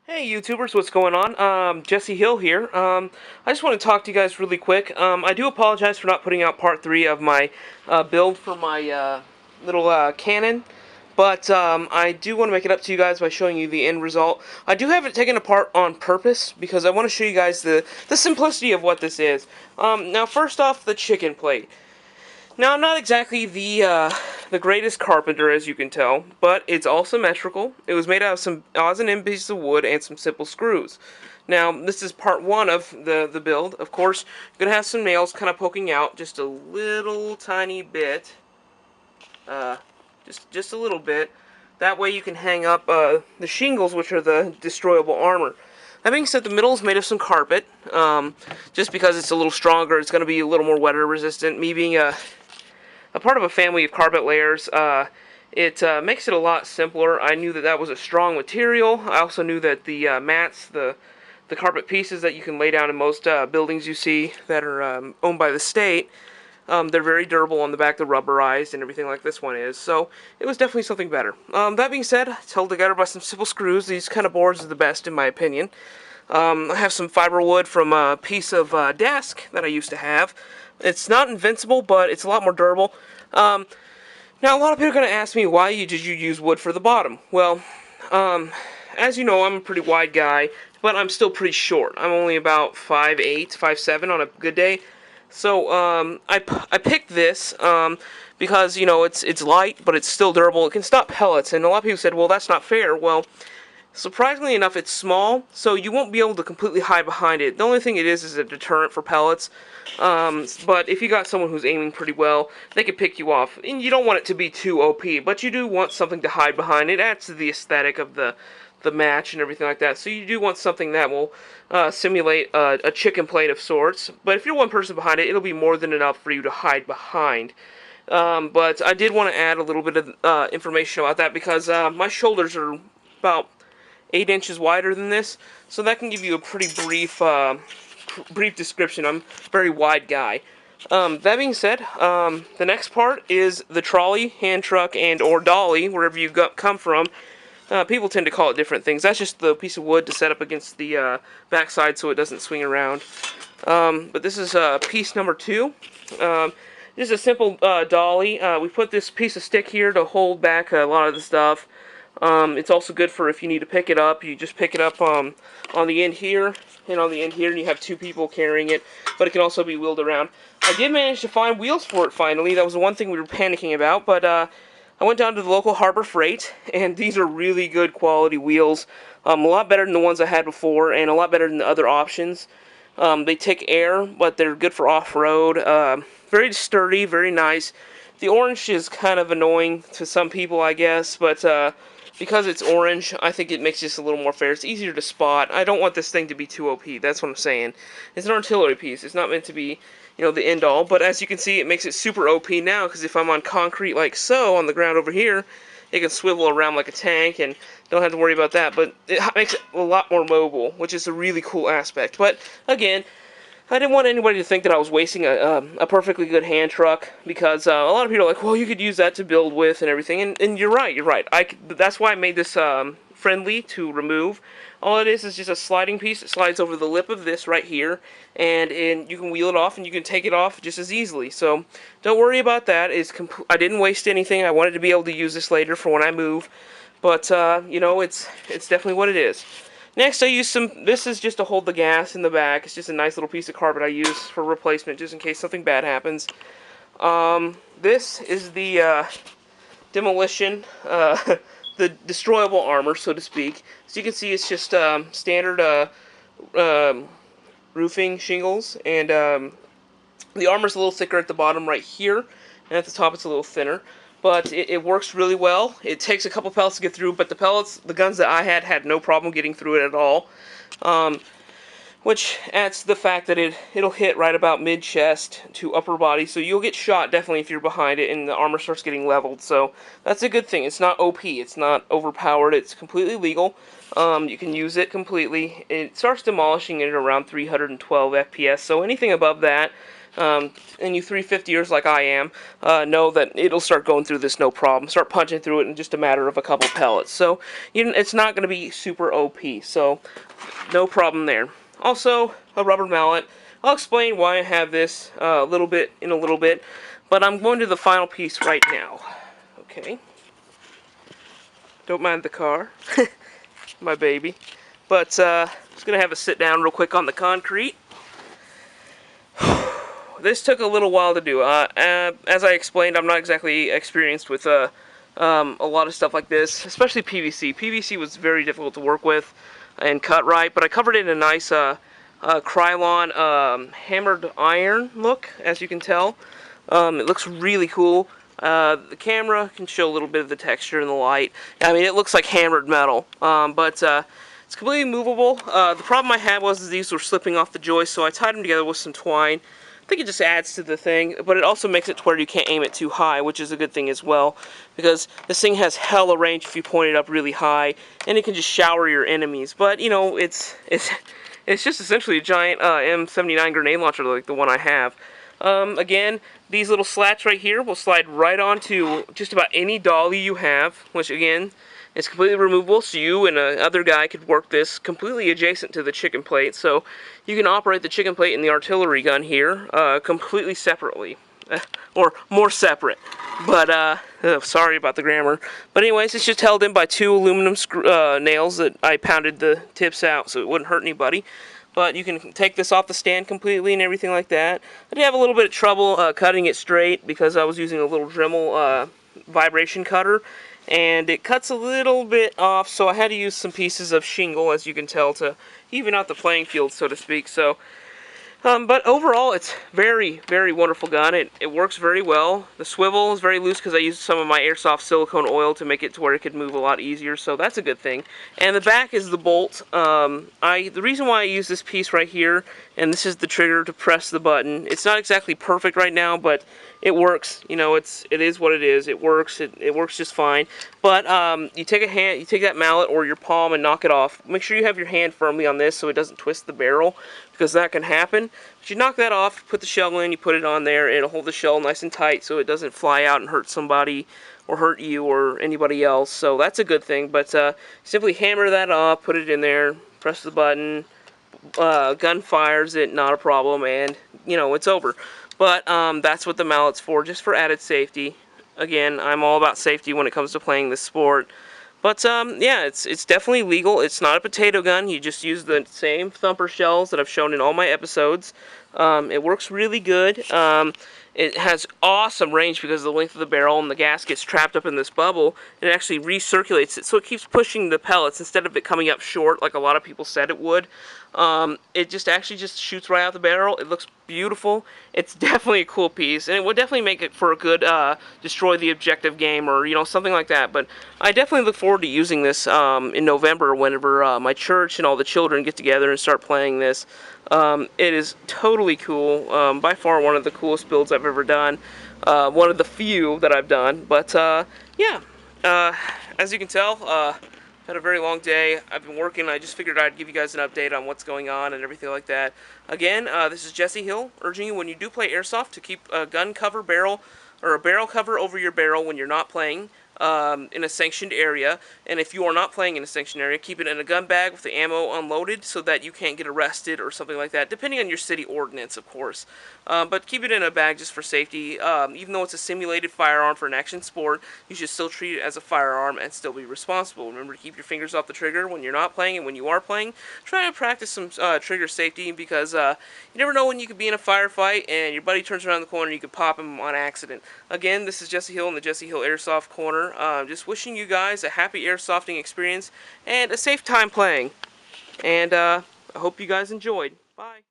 Hey YouTubers, what's going on? Jesse Hill here. I just want to talk to you guys really quick. I do apologize for not putting out part 3 of my build for my little cannon, but I do want to make it up to you guys by showing you the end result. I do have it taken apart on purpose because I want to show you guys the simplicity of what this is. Now first off, the chicken plate. Now, I'm not exactly the greatest carpenter, as you can tell, but it's all symmetrical. It was made out of some odds and ends pieces of wood and some simple screws. Now, this is part 1 of the build. Of course, you're going to have some nails kind of poking out just a little tiny bit. Just a little bit. That way you can hang up the shingles, which are the destroyable armor. That being said, the middle is made of some carpet. Just because it's a little stronger, it's going to be a little more weather resistant. Me being a part of a family of carpet layers, it makes it a lot simpler. I knew that that was a strong material. I also knew that the mats, the carpet pieces that you can lay down in most buildings you see that are owned by the state, they're very durable on the back, they're rubberized and everything like this one is. So it was definitely something better. That being said, it's held together by some simple screws. These kind of boards are the best in my opinion. I have some fiber wood from a piece of desk that I used to have. It's not invincible, but it's a lot more durable. Now, a lot of people are going to ask me, why did you use wood for the bottom? Well, as you know, I'm a pretty wide guy, but I'm still pretty short. I'm only about 5'8", 5'7" on a good day. So, I picked this because, you know, it's light, but it's still durable. It can stop pellets, and a lot of people said, well, that's not fair. Well, surprisingly enough, it's small, so you won't be able to completely hide behind it. The only thing it is a deterrent for pellets. But if you got someone who's aiming pretty well, they can pick you off. And you don't want it to be too OP, but you do want something to hide behind. It adds to the aesthetic of the match and everything like that. So you do want something that will simulate a chicken plate of sorts. But if you're one person behind it, it'll be more than enough for you to hide behind. But I did want to add a little bit of information about that because my shoulders are about 8 inches wider than this, so that can give you a pretty brief description. I'm a very wide guy. That being said, the next part is the trolley, hand truck, and or dolly, wherever you come from. People tend to call it different things. That's just the piece of wood to set up against the backside so it doesn't swing around. But this is piece number 2. This is a simple dolly. We put this piece of stick here to hold back a lot of the stuff. It's also good for if you need to pick it up. You just pick it up on the end here and on the end here, and you have 2 people carrying it, but it can also be wheeled around. I did manage to find wheels for it finally. That was the one thing we were panicking about, but I went down to the local Harbor Freight, and these are really good quality wheels. A lot better than the ones I had before, and a lot better than the other options. They take air, but they're good for off-road. Very sturdy, very nice. The orange is kind of annoying to some people, I guess, but because it's orange, I think it makes this a little more fair. It's easier to spot. I don't want this thing to be too OP. That's what I'm saying. It's an artillery piece. It's not meant to be, you know, the end-all. But as you can see, it makes it super OP now, because if I'm on concrete like so, on the ground over here, it can swivel around like a tank, and don't have to worry about that. But it makes it a lot more mobile, which is a really cool aspect. But, again, I didn't want anybody to think that I was wasting a perfectly good hand truck, because a lot of people are like, well, you could use that to build with and everything, and you're right, that's why I made this friendly to remove. All it is just a sliding piece that slides over the lip of this right here, and you can wheel it off, and you can take it off just as easily. So don't worry about that. I didn't waste anything. I wanted to be able to use this later for when I move, but you know, it's definitely what it is. Next, I use this is just to hold the gas in the back. It's just a nice little piece of carpet I use for replacement, just in case something bad happens. This is the demolition, the destroyable armor, so to speak. So you can see it's just standard roofing shingles, and the armor's a little thicker at the bottom right here, and at the top it's a little thinner. But it works really well. It takes a couple pellets to get through, but the guns that I had no problem getting through it at all. Which adds to the fact that it'll hit right about mid-chest to upper body, so you'll get shot definitely if you're behind it and the armor starts getting leveled. So that's a good thing. It's not OP, it's not overpowered, it's completely legal. You can use it completely. It starts demolishing at around 312 FPS, so anything above that, and you 350ers like I am, know that it'll start going through this no problem. Start punching through it in just a matter of a couple pellets. So it's not going to be super OP. So no problem there. Also, a rubber mallet. I'll explain why I have this a little bit, but I'm going to the final piece right now. Okay. Don't mind the car. My baby. But just going to have a sit down real quick on the concrete. This took a little while to do. As I explained, I'm not exactly experienced with a lot of stuff like this, especially PVC. PVC was very difficult to work with and cut right, but I covered it in a nice Krylon hammered iron look, as you can tell. It looks really cool. The camera can show a little bit of the texture in the light. I mean, it looks like hammered metal, but it's completely movable. The problem I had was these were slipping off the joist, so I tied them together with some twine. I think it just adds to the thing, but it also makes it to where you can't aim it too high, which is a good thing as well, because this thing has hella range if you point it up really high, and it can just shower your enemies. But you know, it's just essentially a giant M79 grenade launcher like the one I have. Again, these little slats right here will slide right onto just about any dolly you have, which again, it's completely removable, so you and another guy could work this completely adjacent to the chicken plate. So you can operate the chicken plate and the artillery gun here completely separately, or more separate. But sorry about the grammar. But anyways, it's just held in by two aluminum nails that I pounded the tips out so it wouldn't hurt anybody. But you can take this off the stand completely and everything like that. I did have a little bit of trouble cutting it straight because I was using a little Dremel vibration cutter, and it cuts a little bit off, so I had to use some pieces of shingle, as you can tell, to even out the playing field, so to speak. So, but overall, it's very, very wonderful gun. It works very well. The swivel is very loose because I used some of my Airsoft silicone oil to make it to where it could move a lot easier, so that's a good thing. And the back is the bolt. The reason why I use this piece right here, and this is the trigger to press the button. It's not exactly perfect right now, but it works. You know, it is what it is. It works. It works just fine. But you take that mallet or your palm and knock it off. Make sure you have your hand firmly on this so it doesn't twist the barrel, because that can happen. But you knock that off, put the shell in, you put it on there, and it'll hold the shell nice and tight so it doesn't fly out and hurt somebody or hurt you or anybody else. So that's a good thing. But simply hammer that off, put it in there, press the button, gun fires it, not a problem, and you know, it's over. But that's what the mallet's for, just for added safety. Again, I'm all about safety when it comes to playing this sport. But yeah, it's definitely legal. It's not a potato gun. You just use the same thumper shells that I've shown in all my episodes. It works really good. It has awesome range because of the length of the barrel, and the gas gets trapped up in this bubble. It actually recirculates it, so it keeps pushing the pellets instead of it coming up short like a lot of people said it would. It just actually just shoots right out the barrel. It looks beautiful. It's definitely a cool piece, and it would definitely make it for a good destroy the objective game, or you know, something like that. But I definitely look forward to using this in November whenever my church and all the children get together and start playing this. It is totally cool. By far one of the coolest builds I've ever done. One of the few that I've done. But yeah, as you can tell, had a very long day. I've been working. I just figured I'd give you guys an update on what's going on and everything like that. Again, this is Jesse Hill, urging you when you do play Airsoft to keep a gun cover barrel, or a barrel cover over your barrel when you're not playing in a sanctioned area. And if you are not playing in a sanctioned area, keep it in a gun bag with the ammo unloaded so that you can't get arrested or something like that, depending on your city ordinance, of course. But keep it in a bag just for safety. Even though it's a simulated firearm for an action sport, you should still treat it as a firearm and still be responsible. Remember to keep your fingers off the trigger when you're not playing, and when you are playing, try to practice some trigger safety, because you never know when you could be in a firefight and your buddy turns around the corner and you could pop him on accident. Again, this is Jesse Hill in the Jesse Hill Airsoft Corner. Just wishing you guys a happy airsofting experience and a safe time playing. And I hope you guys enjoyed. Bye.